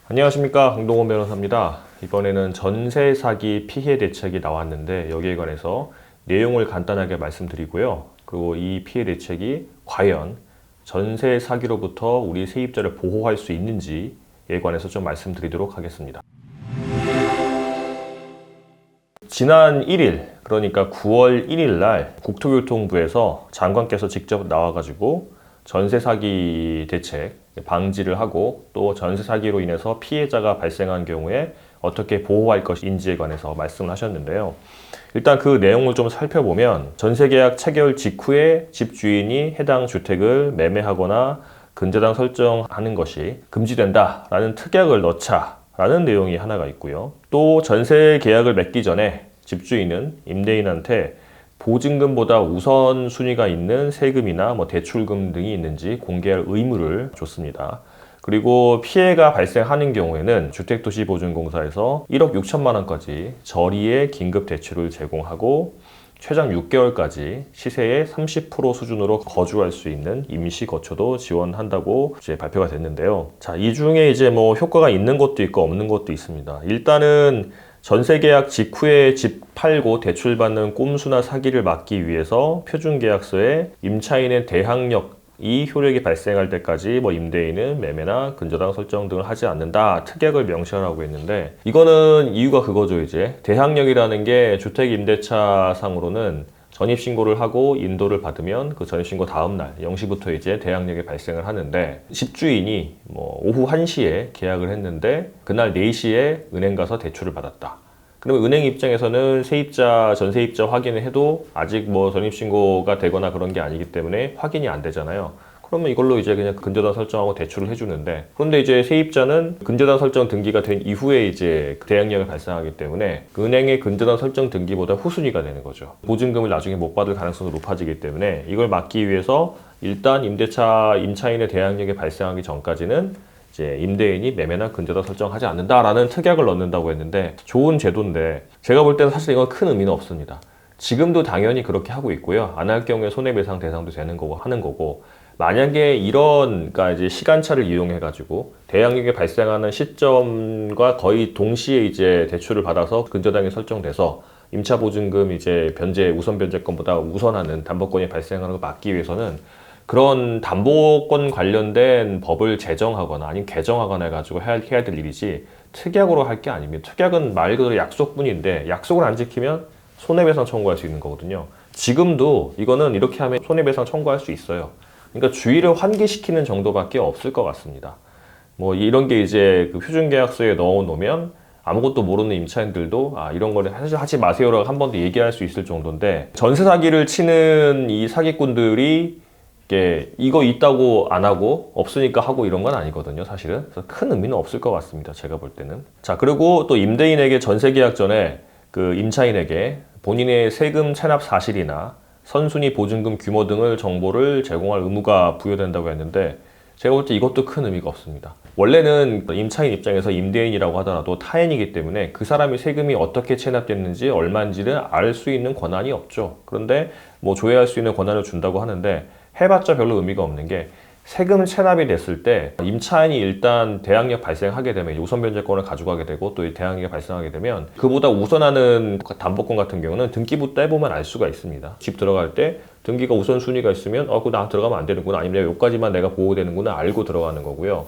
안녕하십니까, 강동원 변호사입니다. 이번에는 전세 사기 피해 대책이 나왔는데 여기에 관해서 내용을 간단하게 말씀드리고요. 그리고 이 피해 대책이 과연 전세 사기로부터 우리 세입자를 보호할 수 있는지에 관해서 좀 말씀드리도록 하겠습니다. 지난 1일, 그러니까 9월 1일 날 국토교통부에서 장관께서 직접 나와가지고 전세 사기 대책 방지를 하고 또 전세 사기로 인해서 피해자가 발생한 경우에 어떻게 보호할 것인지에 관해서 말씀을 하셨는데요. 일단 그 내용을 좀 살펴보면 전세계약 체결 직후에 집주인이 해당 주택을 매매하거나 근저당 설정하는 것이 금지된다라는 특약을 넣자라는 내용이 하나가 있고요. 또 전세 계약을 맺기 전에 집주인은 임대인한테 보증금보다 우선순위가 있는 세금이나 대출금 등이 있는지 공개할 의무를 줬습니다. 그리고 피해가 발생하는 경우에는 주택도시보증공사에서 1억 6천만 원까지 저리의 긴급 대출을 제공하고 최장 6개월까지 시세의 30% 수준으로 거주할 수 있는 임시 거처도 지원한다고 이제 발표가 됐는데요. 자, 이 중에 이제 효과가 있는 것도 있고 없는 것도 있습니다. 일단은 전세 계약 직후에 집 팔고 대출받는 꼼수나 사기를 막기 위해서 표준계약서에 임차인의 대항력이 효력이 발생할 때까지 임대인은 매매나 근저당 설정 등을 하지 않는다 특약을 명시하라고 했는데, 이거는 이유가 그거죠. 이제 대항력이라는 게 주택임대차 상으로는 전입신고를 하고 인도를 받으면 그 전입신고 다음날 0시부터 이제 대항력이 발생을 하는데, 집주인이 오후 1시에 계약을 했는데 그날 4시에 은행 가서 대출을 받았다. 그러면 은행 입장에서는 세입자, 전세입자 확인을 해도 아직 전입신고가 되거나 그런 게 아니기 때문에 확인이 안 되잖아요. 그러면 이걸로 이제 그냥 근저당 설정하고 대출을 해주는데, 그런데 이제 세입자는 근저당 설정 등기가 된 이후에 이제 대항력이 발생하기 때문에 은행의 근저당 설정 등기보다 후순위가 되는 거죠. 보증금을 나중에 못 받을 가능성이 높아지기 때문에 이걸 막기 위해서 일단 임차인의 대항력이 발생하기 전까지는 이제 임대인이 매매나 근저당 설정하지 않는다라는 특약을 넣는다고 했는데, 좋은 제도인데 제가 볼 때는 사실 이건 큰 의미는 없습니다. 지금도 당연히 그렇게 하고 있고요. 안 할 경우에 손해배상 대상도 되는 거고 하는 거고, 만약에 그러니까 이제 시간차를 이용해 가지고 대항력이 발생하는 시점과 거의 동시에 이제 대출을 받아서 근저당이 설정돼서 임차 보증금 이제 우선 변제권보다 우선하는 담보권이 발생하는 걸 막기 위해서는 그런 담보권 관련된 법을 제정하거나 아니면 개정하거나 해가지고 해야 될 일이지 특약으로 할 게 아닙니다. 특약은 말 그대로 약속뿐인데 약속을 안 지키면 손해배상 청구할 수 있는 거거든요. 지금도 이거는 이렇게 하면 손해배상 청구할 수 있어요. 그러니까 주의를 환기시키는 정도밖에 없을 것 같습니다. 이런 게 이제 그 표준계약서에 넣어놓으면 아무것도 모르는 임차인들도 이런 거를 사실 하지 마세요라고 한 번 더 얘기할 수 있을 정도인데, 전세 사기를 치는 이 사기꾼들이 이거 있다고 안 하고 없으니까 하고 이런 건 아니거든요, 사실은. 그래서 큰 의미는 없을 것 같습니다, 제가 볼 때는. 자, 그리고 또 임대인에게 전세 계약 전에 그 임차인에게 본인의 세금 체납 사실이나 선순위 보증금 규모 등을 정보를 제공할 의무가 부여된다고 했는데, 제가 볼 때 이것도 큰 의미가 없습니다. 원래는 임차인 입장에서 임대인이라고 하더라도 타인이기 때문에 그 사람이 세금이 어떻게 체납됐는지 얼마인지를 알 수 있는 권한이 없죠. 그런데 조회할 수 있는 권한을 준다고 하는데 해봤자 별로 의미가 없는 게, 세금 체납이 됐을 때 임차인이 일단 대항력 발생하게 되면 우선 변제권을 가져가게 되고 또 대항력이 발생하게 되면 그보다 우선하는 담보권 같은 경우는 등기부 떼보면 알 수가 있습니다. 집 들어갈 때 등기가 우선순위가 있으면 그거 나 들어가면 안 되는구나, 아니면 내가 여기까지만 내가 보호되는구나 알고 들어가는 거고요.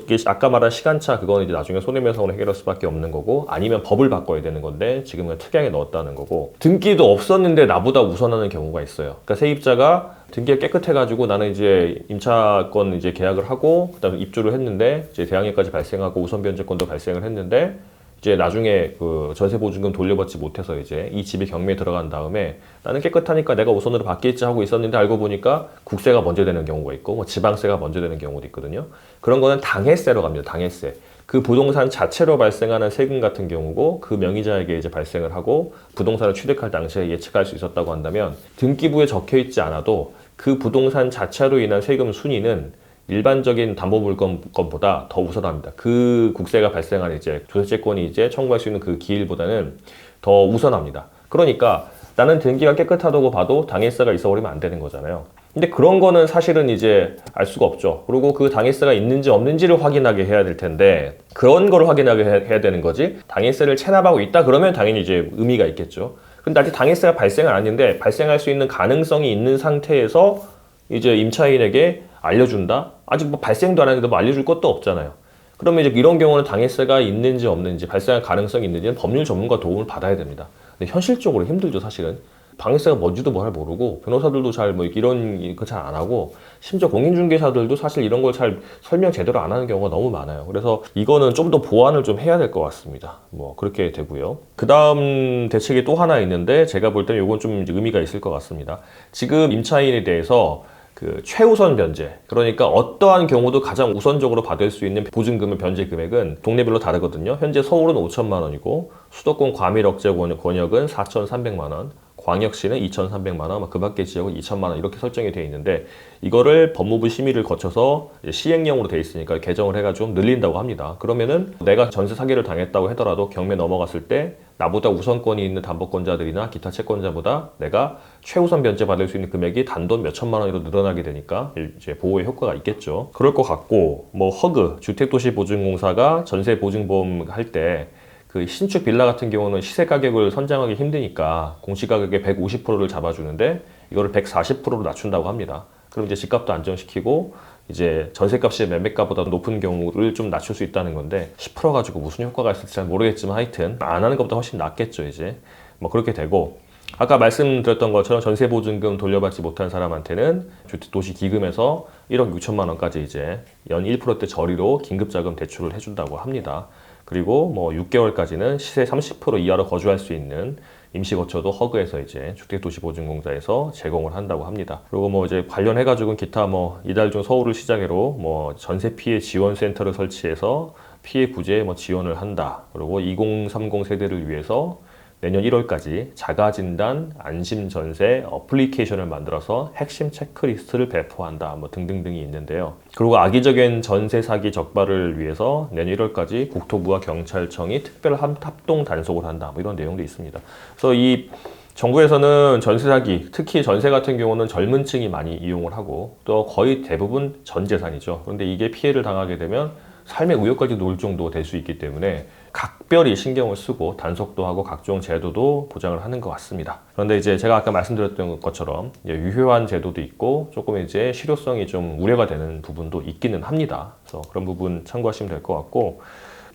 이게 아까 말한 시간차, 그거는 이제 나중에 손해배상으로 해결할 수밖에 없는 거고, 아니면 법을 바꿔야 되는 건데 지금은 특약에 넣었다는 거고, 등기도 없었는데 나보다 우선하는 경우가 있어요. 그러니까 세입자가 등기가 깨끗해가지고 나는 이제 임차권 이제 계약을 하고 그다음에 입주를 했는데 이제 대항력까지 발생하고 우선 변제권도 발생을 했는데, 이제 나중에 그 전세 보증금 돌려받지 못해서 이제 이 집이 경매에 들어간 다음에 나는 깨끗하니까 내가 우선으로 받겠지 하고 있었는데 알고 보니까 국세가 먼저 되는 경우가 있고 지방세가 먼저 되는 경우도 있거든요. 그런 거는 당해세로 갑니다. 당해세. 그 부동산 자체로 발생하는 세금 같은 경우고, 그 명의자에게 이제 발생을 하고 부동산을 취득할 당시에 예측할 수 있었다고 한다면, 등기부에 적혀 있지 않아도 그 부동산 자체로 인한 세금 순위는 일반적인 담보물건보다 더 우선합니다. 그 국세가 발생한 이제 조세채권이 이제 청구할 수 있는 그 기일보다는 더 우선합니다. 그러니까 나는 등기가 깨끗하다고 봐도 당해세가 있어버리면 안 되는 거잖아요. 근데 그런 거는 사실은 이제 알 수가 없죠. 그리고 그 당해세가 있는지 없는지를 확인하게 해야 될 텐데 그런 걸 확인하게 해야 되는 거지. 당해세를 체납하고 있다 그러면 당연히 이제 의미가 있겠죠. 근데 아직 당해세가 발생을 안 했는데 발생할 수 있는 가능성이 있는 상태에서 이제 임차인에게 알려준다? 아직 뭐 발생도 안 했는데 뭐 알려줄 것도 없잖아요. 그러면 이제 이런 경우는 당해세가 있는지 없는지 발생할 가능성이 있는지는 법률 전문가 도움을 받아야 됩니다. 근데 현실적으로 힘들죠, 사실은. 방해세가 뭔지도 잘 모르고 변호사들도 잘 뭐 이런 거 잘 안 하고 심지어 공인중개사들도 사실 이런 걸 잘 설명 제대로 안 하는 경우가 너무 많아요. 그래서 이거는 좀 더 보완을 좀 해야 될 것 같습니다. 뭐 그렇게 되고요. 그 다음 대책이 또 하나 있는데 제가 볼 때는 이건 좀 의미가 있을 것 같습니다. 지금 임차인에 대해서 그 최우선 변제, 그러니까 어떠한 경우도 가장 우선적으로 받을 수 있는 보증금의 변제 금액은 동네별로 다르거든요. 현재 서울은 5천만 원이고 수도권 과밀 억제 권역은 4,300만 원, 광역시는 2,300만 원, 그 밖의 지역은 2천만 원 이렇게 설정이 되어 있는데 이거를 법무부 심의를 거쳐서 시행령으로 되어 있으니까 개정을 해가지고 늘린다고 합니다. 그러면은 내가 전세 사기를 당했다고 하더라도 경매 넘어갔을 때 나보다 우선권이 있는 담보권자들이나 기타 채권자보다 내가 최우선 변제 받을 수 있는 금액이 단돈 몇 천만 원으로 늘어나게 되니까 이제 보호의 효과가 있겠죠. 그럴 것 같고 뭐 허그 주택도시보증공사가 전세 보증보험 할 때 그 신축 빌라 같은 경우는 시세 가격을 선정하기 힘드니까 공시가격의 150%를 잡아주는데 이거를 140%로 낮춘다고 합니다. 그럼 이제 집값도 안정시키고 이제 전세값이 매매가보다 높은 경우를 좀 낮출 수 있다는 건데 10% 가지고 무슨 효과가 있을지 잘 모르겠지만 하여튼 안 하는 것보다 훨씬 낫겠죠. 이제 뭐 그렇게 되고 아까 말씀드렸던 것처럼 전세보증금 돌려받지 못한 사람한테는 주택도시기금에서 1억 6천만 원까지 이제 연 1%대 저리로 긴급자금 대출을 해준다고 합니다. 그리고 뭐 6개월까지는 시세 30% 이하로 거주할 수 있는 임시거처도 허그에서 이제 주택도시보증공사에서 제공을 한다고 합니다. 그리고 뭐 이제 관련해가지고 기타 뭐 이달 중 서울을 시작으로 뭐 전세 피해 지원센터를 설치해서 피해 부재에 뭐 지원을 한다. 그리고 2030 세대를 위해서 내년 1월까지 자가진단 안심전세 어플리케이션을 만들어서 핵심 체크리스트를 배포한다. 뭐 등등등이 있는데요. 그리고 악의적인 전세 사기 적발을 위해서 내년 1월까지 국토부와 경찰청이 특별 합동 단속을 한다. 뭐 이런 내용도 있습니다. 그래서 이 정부에서는 전세 사기, 특히 전세 같은 경우는 젊은 층이 많이 이용을 하고 또 거의 대부분 전 재산이죠. 그런데 이게 피해를 당하게 되면 삶의 우여까지 놓을 정도가 될 수 있기 때문에 각별히 신경을 쓰고 단속도 하고 각종 제도도 보장을 하는 것 같습니다. 그런데 이제 제가 아까 말씀드렸던 것처럼 유효한 제도도 있고 조금 이제 실효성이 좀 우려가 되는 부분도 있기는 합니다. 그래서 그런 부분 참고하시면 될 것 같고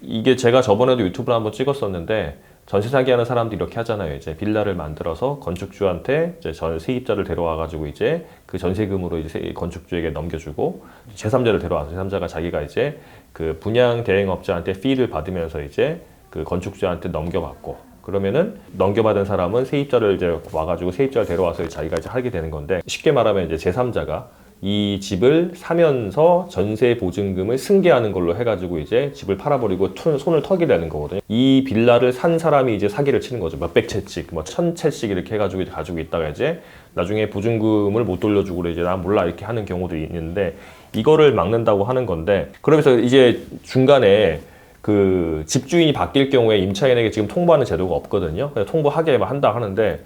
이게 제가 저번에도 유튜브를 한번 찍었었는데 전세 사기하는 사람도 이렇게 하잖아요. 이제 빌라를 만들어서 건축주한테 이제 전 세입자를 데려와가지고 이제 그 전세금으로 이제 건축주에게 넘겨주고 제3자를 데려와서 제3자가 자기가 이제 그 분양 대행업자한테 피를 받으면서 이제 그 건축주한테 넘겨받고 그러면은 넘겨받은 사람은 세입자를 이제 와가지고 세입자를 데려와서 자기가 이제 하게 되는 건데 쉽게 말하면 이제 제3자가 이 집을 사면서 전세 보증금을 승계하는 걸로 해가지고 이제 집을 팔아버리고 손을 털게 되는 거거든요. 이 빌라를 산 사람이 이제 사기를 치는 거죠. 몇백 채씩, 뭐 1,000채씩 이렇게 해가지고 가지고 있다가 이제 나중에 보증금을 못 돌려주고 이제 나 몰라 이렇게 하는 경우도 있는데 이거를 막는다고 하는 건데 그러면서 이제 중간에 그 집주인이 바뀔 경우에 임차인에게 지금 통보하는 제도가 없거든요. 그래서 통보하게 한다 하는데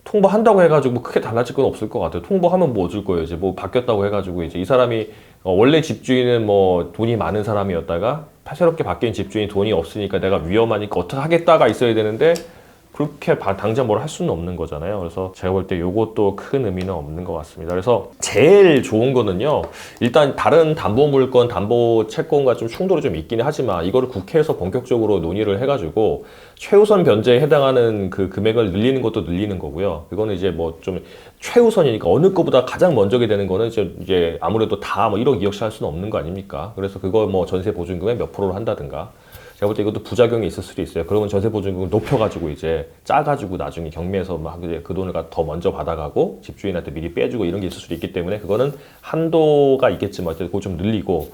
통보한다고 해가지고 뭐 크게 달라질 건 없을 것 같아요. 통보하면 뭐 어쩔 거예요. 이제 뭐 바뀌었다고 해가지고 이제 이 사람이 원래 집주인은 뭐 돈이 많은 사람이었다가 새롭게 바뀐 집주인이 돈이 없으니까 내가 위험하니까 어떻게 하겠다가 있어야 되는데 그렇게 당장 뭘 할 수는 없는 거잖아요. 그래서 제가 볼 때 이것도 큰 의미는 없는 것 같습니다. 그래서 제일 좋은 거는요. 일단 다른 담보물건, 담보채권과 좀 충돌이 좀 있기는 하지만 이거를 국회에서 본격적으로 논의를 해가지고 최우선 변제에 해당하는 그 금액을 늘리는 것도 늘리는 거고요. 이거는 이제 뭐 좀 최우선이니까 어느 것보다 가장 먼저게 되는 거는 이제 아무래도 다 뭐 1억, 2억씩 할 수는 없는 거 아닙니까? 그래서 그거 뭐 전세 보증금의 몇 프로를 한다든가 제가 볼 때 이것도 부작용이 있을 수도 있어요. 그러면 전세보증금을 높여가지고 이제 짜가지고 나중에 경매에서 막 그 돈을 더 먼저 받아가고 집주인한테 미리 빼주고 이런 게 있을 수도 있기 때문에 그거는 한도가 있겠지만 그거 좀 늘리고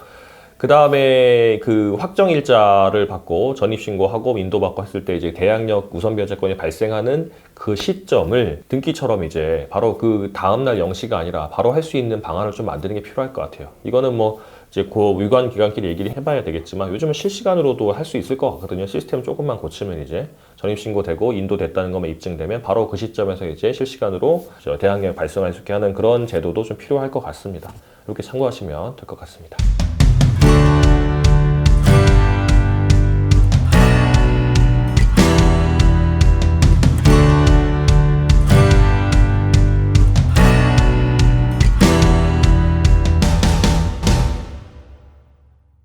그 다음에 그 확정일자를 받고 전입신고하고 인도받고 했을 때 이제 대항력 우선변제권이 발생하는 그 시점을 등기처럼 이제 바로 그 다음날 0시가 아니라 바로 할 수 있는 방안을 좀 만드는 게 필요할 것 같아요. 이거는 뭐 이제 그 위관 기관끼리 얘기를 해봐야 되겠지만 요즘은 실시간으로도 할 수 있을 것 같거든요. 시스템 조금만 고치면 이제 전입신고되고 인도됐다는 것만 입증되면 바로 그 시점에서 이제 실시간으로 대항력 발생할 수 있게 하는 그런 제도도 좀 필요할 것 같습니다. 이렇게 참고하시면 될 것 같습니다.